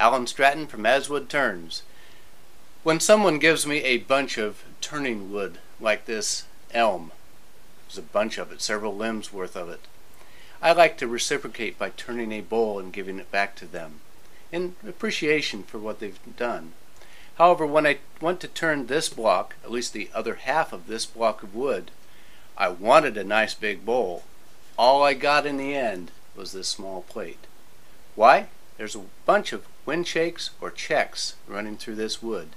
Alan Stratton from As Wood Turns. When someone gives me a bunch of turning wood like this elm, there's a bunch of it, several limbs worth of it, I like to reciprocate by turning a bowl and giving it back to them in appreciation for what they've done. However, when I went to turn this block, at least the other half of this block of wood, I wanted a nice big bowl. All I got in the end was this small plate. Why? There's a bunch of wind shakes or checks running through this wood.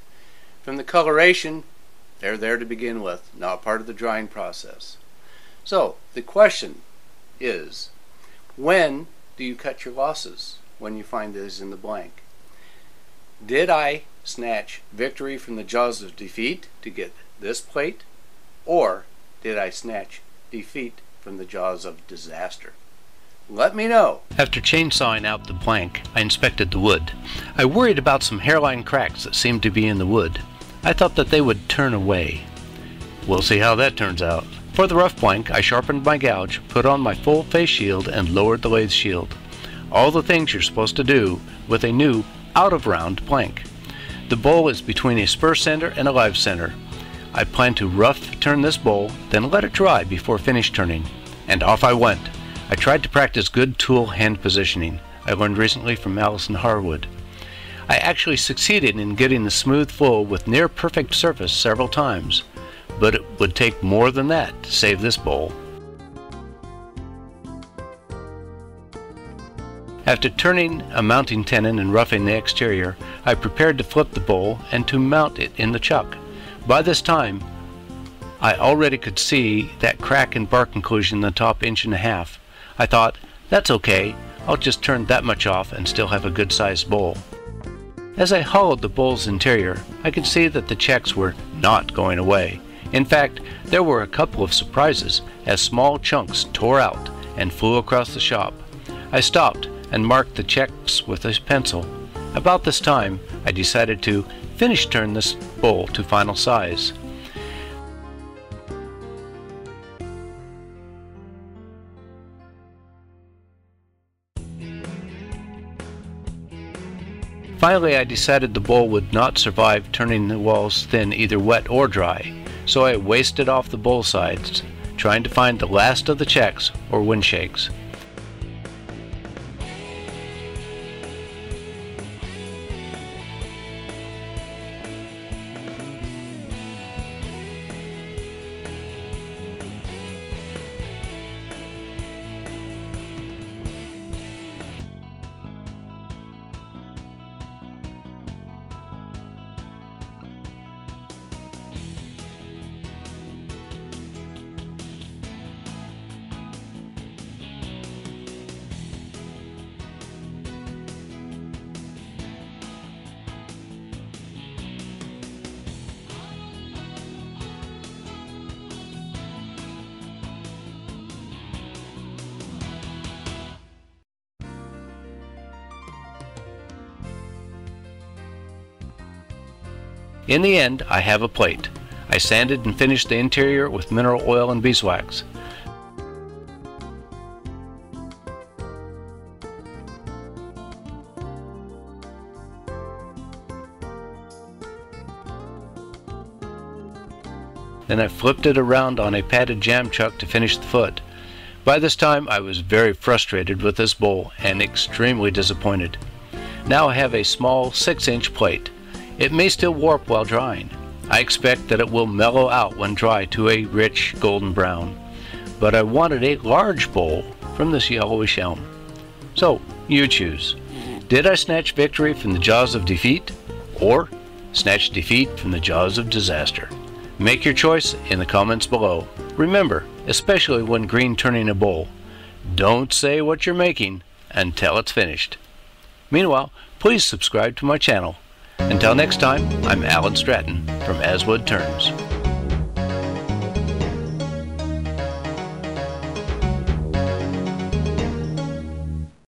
From the coloration, they're there to begin with, not part of the drying process. So, the question is, when do you cut your losses when you find these in the blank? Did I snatch victory from the jaws of defeat to get this plate, or did I snatch defeat from the jaws of disaster? Let me know. After chainsawing out the blank, I inspected the wood. I worried about some hairline cracks that seemed to be in the wood. I thought that they would turn away. We'll see how that turns out. For the rough blank, I sharpened my gouge, put on my full face shield, and lowered the lathe shield. All the things you're supposed to do with a new out-of-round blank. The bowl is between a spur center and a live center. I plan to rough turn this bowl, then let it dry before finish turning. And off I went. I tried to practice good tool hand positioning I learned recently from Allison Harwood. I actually succeeded in getting the smooth flow with near perfect surface several times, but it would take more than that to save this bowl. After turning a mounting tenon and roughing the exterior, I prepared to flip the bowl and to mount it in the chuck. By this time, I already could see that crack and bark inclusion in the top 1.5 inches. I thought, that's okay, I'll just turn that much off and still have a good sized bowl. As I hollowed the bowl's interior, I could see that the checks were not going away. In fact, there were a couple of surprises as small chunks tore out and flew across the shop. I stopped and marked the checks with a pencil. About this time, I decided to finish turn this bowl to final size. Finally, I decided the bowl would not survive turning the walls thin either wet or dry, so I wasted off the bowl sides, trying to find the last of the checks or wind shakes. In the end, I have a plate. I sanded and finished the interior with mineral oil and beeswax. Then I flipped it around on a padded jam chuck to finish the foot. By this time, I was very frustrated with this bowl and extremely disappointed. Now I have a small 6-inch plate. It may still warp while drying. I expect that it will mellow out when dry to a rich golden brown. But I wanted a large bowl from this yellowish elm. So, you choose. Did I snatch victory from the jaws of defeat, or snatch defeat from the jaws of disaster? Make your choice in the comments below. Remember, especially when green turning a bowl, don't say what you're making until it's finished. Meanwhile, please subscribe to my channel. Until next time, I'm Alan Stratton from As Wood Turns.